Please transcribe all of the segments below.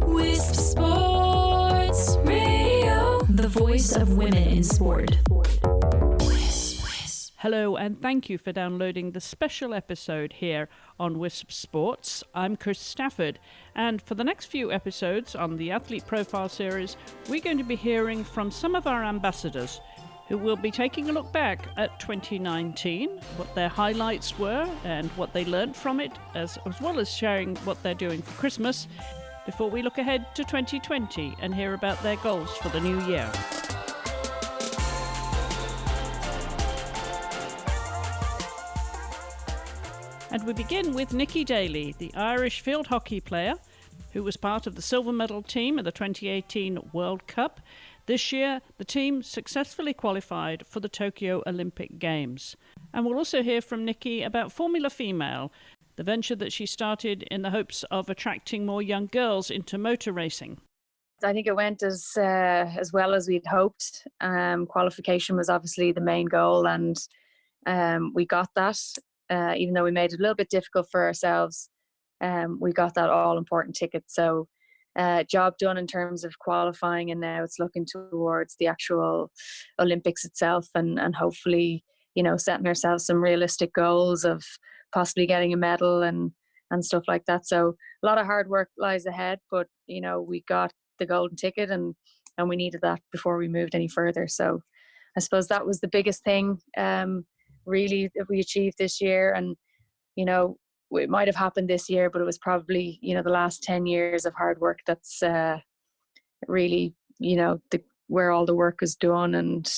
WiSP Sports Radio, the voice of women in sport. Hello, and thank you for downloading the special episode here on WiSP Sports. I'm Chris Stafford, and for the next few episodes on the Athlete Profile Series, we're going to be hearing from some of our ambassadors who will be taking a look back at 2019, what their highlights were and what they learned from it, as well as sharing what they're doing for Christmas, before we look ahead to 2020 and hear about their goals for the new year. And we begin with Nicci Daly, the Irish field hockey player who was part of the silver medal team at the 2018 World Cup. This year, the team successfully qualified for the Tokyo Olympic Games. And we'll also hear from Nicci about Formula Female, the venture that she started in the hopes of attracting more young girls into motor racing. I think it went as well as we'd hoped. Qualification was obviously the main goal, and we got that. Even though we made it a little bit difficult for ourselves, we got that all-important ticket. So job done in terms of qualifying, and now it's looking towards the actual Olympics itself, and hopefully, setting ourselves some realistic goals of possibly getting a medal and stuff like that. So a lot of hard work lies ahead, but we got the golden ticket, and we needed that before we moved any further. So I suppose that was the biggest thing really that we achieved this year. And it might have happened this year, but it was probably the last 10 years of hard work that's really where all the work is done. And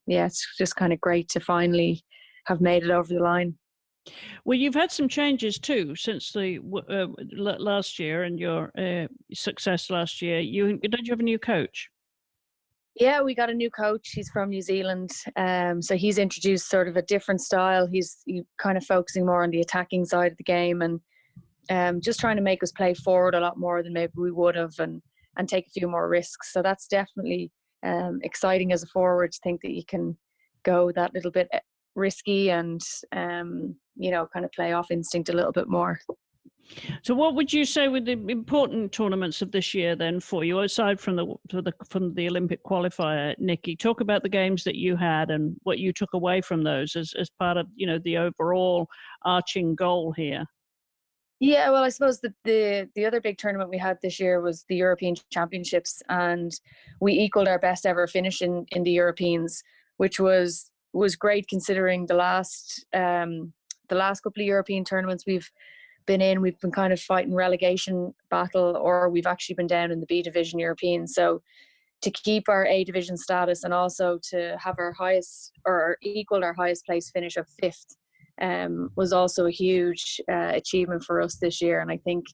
it's just kind of great to finally have made it over the line. Well, you've had some changes too since the last year and your success last year. Don't you have a new coach? Yeah, we got a new coach. He's from New Zealand. So he's introduced sort of a different style. He's kind of focusing more on the attacking side of the game, and just trying to make us play forward a lot more than maybe we would have, and take a few more risks. So that's definitely exciting as a forward, to think that you can go that little bit risky and, kind of play off instinct a little bit more. So what would you say were the important tournaments of this year then for you, aside from the Olympic qualifier, Nicci? Talk about the games that you had and what you took away from those as part of, the overall arching goal here. Yeah, well, I suppose the other big tournament we had this year was the European Championships, and we equaled our best ever finish in the Europeans, which was great considering the last couple of European tournaments we've been kind of fighting relegation battle, or we've actually been down in the B division European. So to keep our A division status, and also to have our highest or equal our highest place finish of 5th, was also a huge achievement for us this year. And I think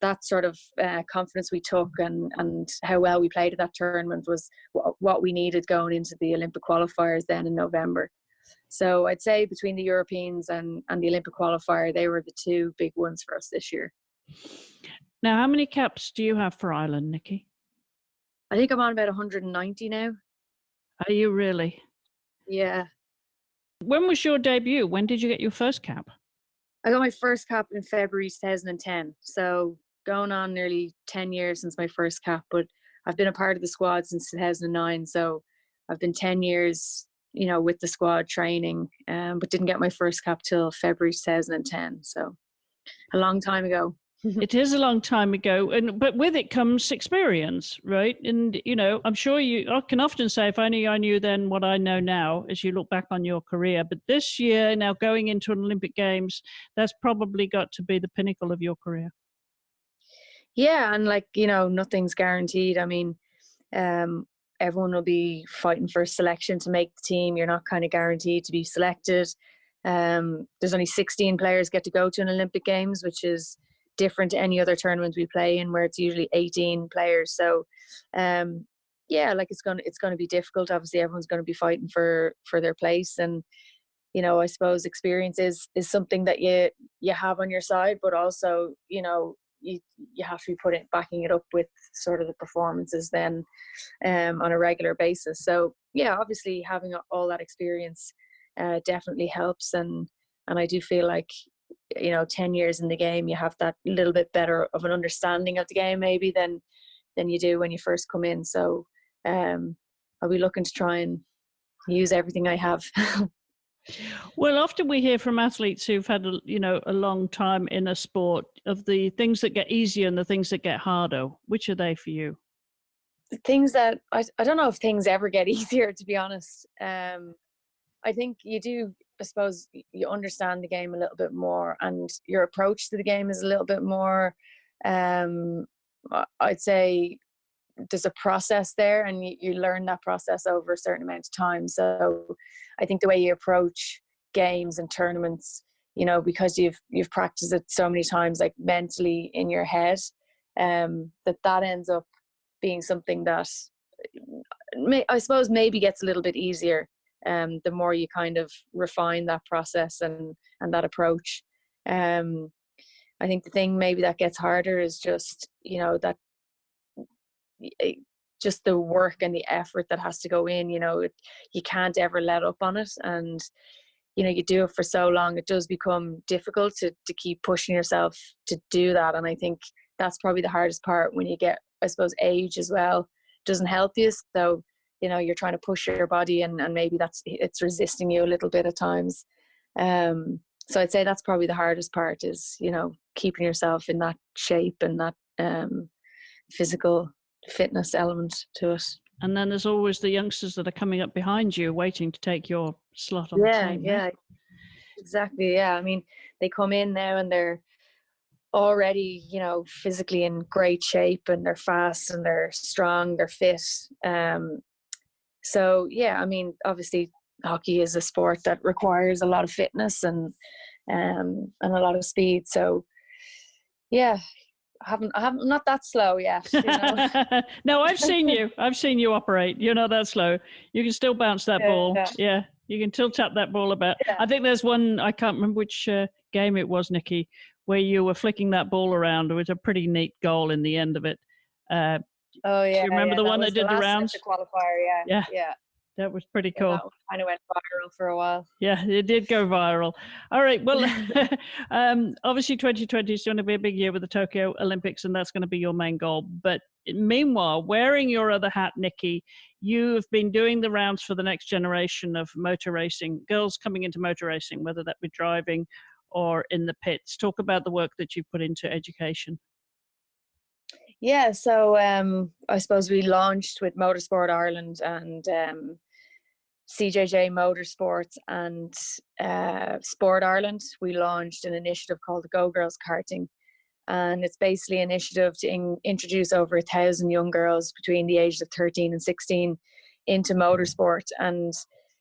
that sort of confidence we took and how well we played at that tournament was what we needed going into the Olympic qualifiers then in November. So I'd say between the Europeans and the Olympic qualifier, they were the two big ones for us this year. Now, how many caps do you have for Ireland, Nicci? I think I'm on about 190 now. Are you really? Yeah. When was your debut? When did you get your first cap? I got my first cap in February 2010. So going on nearly 10 years since my first cap, but I've been a part of the squad since 2009. So I've been 10 years with the squad training, but didn't get my first cap till February 2010. So a long time ago. It is a long time ago, but with it comes experience, right? And, I'm sure I can often say, if only I knew then what I know now, as you look back on your career. But this year, now going into an Olympic Games, that's probably got to be the pinnacle of your career. Yeah, and nothing's guaranteed. I mean, everyone will be fighting for selection to make the team. You're not kind of guaranteed to be selected. There's only 16 players get to go to an Olympic Games, which is different to any other tournament we play in, where it's usually 18 players. So it's going to be difficult. Obviously everyone's going to be fighting for their place, and I suppose experience is something that you have on your side, but also you have to be backing it up with sort of the performances then on a regular basis. So yeah, obviously having all that experience definitely helps, and I do feel like 10 years in the game, you have that little bit better of an understanding of the game maybe than you do when you first come in. So I'll be looking to try and use everything I have. Well, often we hear from athletes who've had a long time in a sport of the things that get easier and the things that get harder. Which are they for you? The things that I don't know if things ever get easier, to be honest. I think you do, I suppose you understand the game a little bit more and your approach to the game is a little bit more, I'd say there's a process there and you learn that process over a certain amount of time. So I think the way you approach games and tournaments, because you've practiced it so many times, like mentally in your head, that ends up being something that I suppose maybe gets a little bit easier the more you kind of refine that process and that approach. I think the thing maybe that gets harder is just, that just the work and the effort that has to go in. You can't ever let up on it, and you do it for so long, it does become difficult to keep pushing yourself to do that. And I think that's probably the hardest part when you get, I suppose, age as well doesn't help you. So you're trying to push your body and maybe it's resisting you a little bit at times. So I'd say that's probably the hardest part is, keeping yourself in that shape and that physical fitness element to it. And then there's always the youngsters that are coming up behind you waiting to take your slot on the team. Yeah, exactly. Yeah, I mean, they come in now and they're already, physically in great shape and they're fast and they're strong, they're fit. So yeah, I mean, obviously hockey is a sport that requires a lot of fitness and a lot of speed. So yeah, I'm not that slow yet. No, I've seen you operate. You're not that slow. You can still bounce that ball. Yeah, you can tilt up that ball about. Yeah. I think there's one, I can't remember which game it was, Nicci, where you were flicking that ball around. It was a pretty neat goal in the end of it. Oh yeah, do you remember the one that did the rounds? The qualifier, yeah. That was pretty cool. That one kind of went viral for a while. Yeah, it did go viral. All right. Well, obviously 2020 is going to be a big year with the Tokyo Olympics, and that's going to be your main goal. But meanwhile, wearing your other hat, Nicci, you've been doing the rounds for the next generation of motor racing, girls coming into motor racing, whether that be driving or in the pits. Talk about the work that you've put into education. Yeah, so I suppose we launched with Motorsport Ireland and CJJ Motorsports and Sport Ireland. We launched an initiative called the Go Girls Karting, and it's basically an initiative to introduce over 1,000 young girls between the ages of 13 and 16 into motorsport. And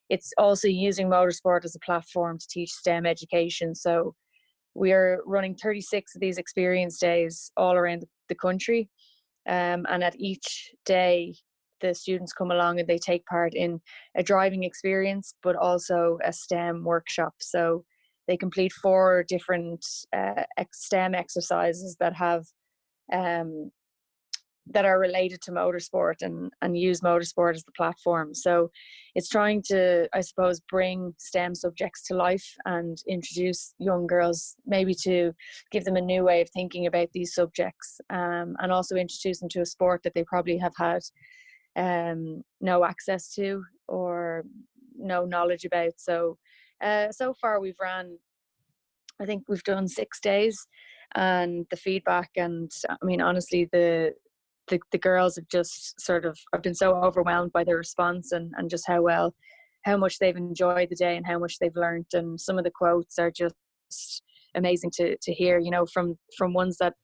it's also using motorsport as a platform to teach STEM education. So we are running 36 of these experience days all around the country. And at each day, the students come along and they take part in a driving experience, but also a STEM workshop. So they complete 4 different STEM exercises that have that are related to motorsport and use motorsport as the platform. So it's trying to, I suppose, bring STEM subjects to life and introduce young girls, maybe to give them a new way of thinking about these subjects, and also introduce them to a sport that they probably have had no access to or no knowledge about. So so far we've I think we've done 6 days, and the feedback, and I mean, honestly, the girls have just sort of, I've been so overwhelmed by their response and just how much they've enjoyed the day and how much they've learned. And some of the quotes are just amazing to hear, from ones that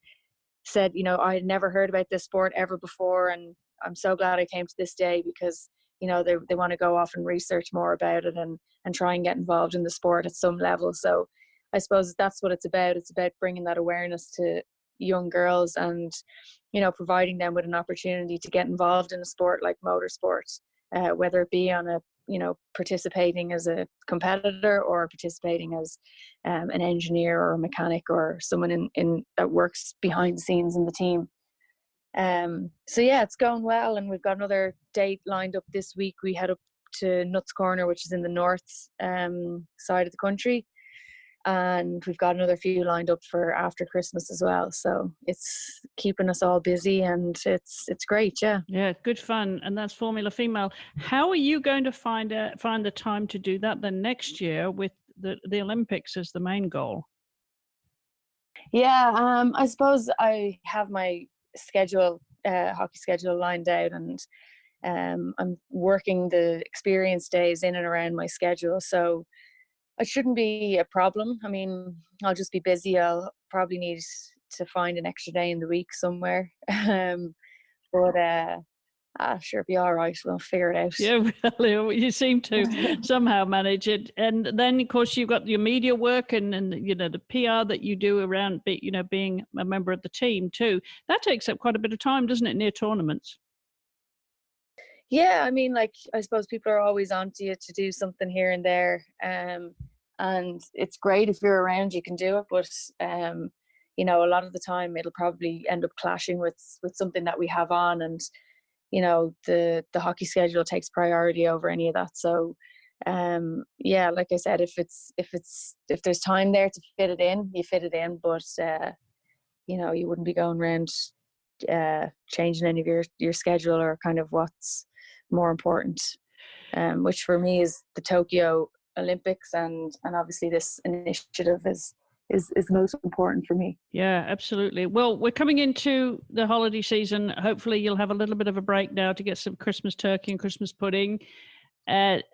said, I had never heard about this sport ever before, and I'm so glad I came to this day because, they want to go off and research more about it and try and get involved in the sport at some level. So I suppose that's what it's about. It's about bringing that awareness to young girls and, providing them with an opportunity to get involved in a sport like motorsport, whether it be on a, participating as a competitor or participating as an engineer or a mechanic or someone in that works behind the scenes in the team. So yeah, it's going well, and we've got another date lined up this week. We head up to Nuts Corner, which is in the north side of the country, and we've got another few lined up for after Christmas as well. So it's keeping us all busy, and it's great. Yeah. Yeah, good fun. And that's Formula Female. How are you going to find the time to do that then next year with the Olympics as the main goal? Yeah, I suppose I have my schedule, hockey schedule lined out, and I'm working the experience days in and around my schedule. So it shouldn't be a problem. I mean, I'll just be busy. I'll probably need to find an extra day in the week somewhere. But sure, be all right. We'll figure it out. Yeah, well, you seem to somehow manage it. And then, of course, you've got your media work and the PR that you do around, being a member of the team too. That takes up quite a bit of time, doesn't it, near tournaments? Yeah, I mean, like, I suppose people are always onto you to do something here and there. And it's great if you're around, you can do it. But, a lot of the time it'll probably end up clashing with something that we have on. And, the hockey schedule takes priority over any of that. So, yeah, like I said, if there's time there to fit it in, you fit it in. But, you wouldn't be going around changing any of your schedule or kind of what's more important, which for me is the Tokyo Olympics, and obviously this initiative is most important for me. Yeah, absolutely. Well, we're coming into the holiday season. Hopefully you'll have a little bit of a break now to get some Christmas turkey and Christmas pudding.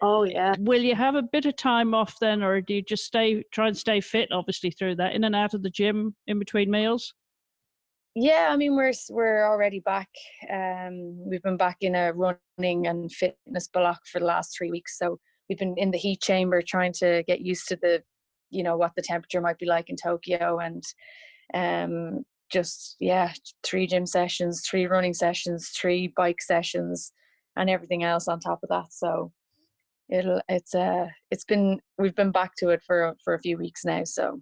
Oh yeah. Will you have a bit of time off then, or do you just try and stay fit, obviously, through that, in and out of the gym in between meals? Yeah, I mean, we're already back. We've been back in a running and fitness block for the last 3 weeks. So we've been in the heat chamber trying to get used to what the temperature might be like in Tokyo, and just 3 gym sessions, 3 running sessions, 3 bike sessions, and everything else on top of that. So we've been back to it for a few weeks now. So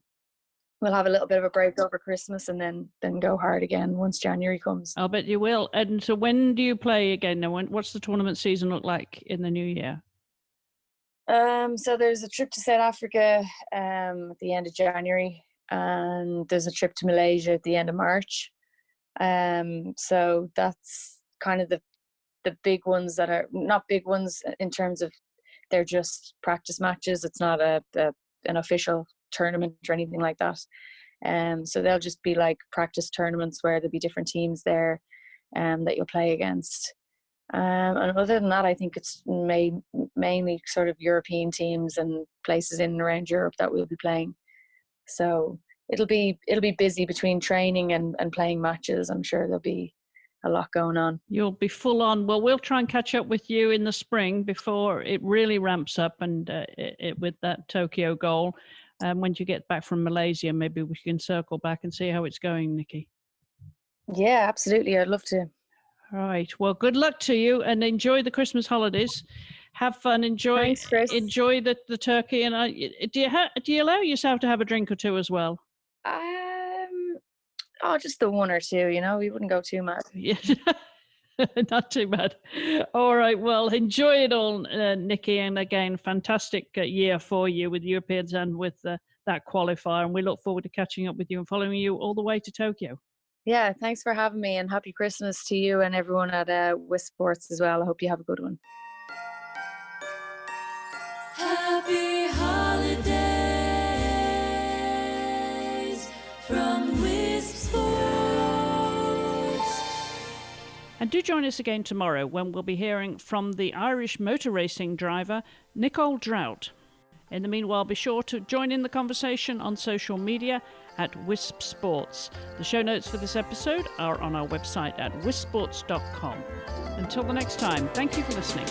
we'll have a little bit of a break over Christmas and then go hard again once January comes. I'll bet you will. And so when do you play again now? What's the tournament season look like in the new year? So there's a trip to South Africa at the end of January, and there's a trip to Malaysia at the end of March. So that's kind of the big ones that are not big ones in terms of they're just practice matches. It's not an official tournament or anything like that. So they'll just be like practice tournaments where there'll be different teams there that you'll play against. And other than that, I think it's mainly sort of European teams and places in and around Europe that we'll be playing. So it'll be busy between training and playing matches. I'm sure there'll be a lot going on. You'll be full on. Well, we'll try and catch up with you in the spring before it really ramps up, and with that Tokyo goal. When you get back from Malaysia, maybe we can circle back and see how it's going, Nicci. Yeah, absolutely. I'd love to. All right. Well, good luck to you, and enjoy the Christmas holidays. Have fun. Thanks, Chris. Enjoy the turkey. And do you allow yourself to have a drink or two as well? Just the one or two. We wouldn't go too mad. Yeah. Not too bad. All right. Well, enjoy it all, Nicci. And again, fantastic year for you with Europeans and with that qualifier. And we look forward to catching up with you and following you all the way to Tokyo. Yeah. Thanks for having me, and happy Christmas to you and everyone at WiSP Sports as well. I hope you have a good one. Happy holidays from WiSP Sports. And do join us again tomorrow when we'll be hearing from the Irish motor racing driver Nicole Drought. In the meanwhile, be sure to join in the conversation on social media at WiSP Sports. The show notes for this episode are on our website at wispsports.com. Until the next time, thank you for listening.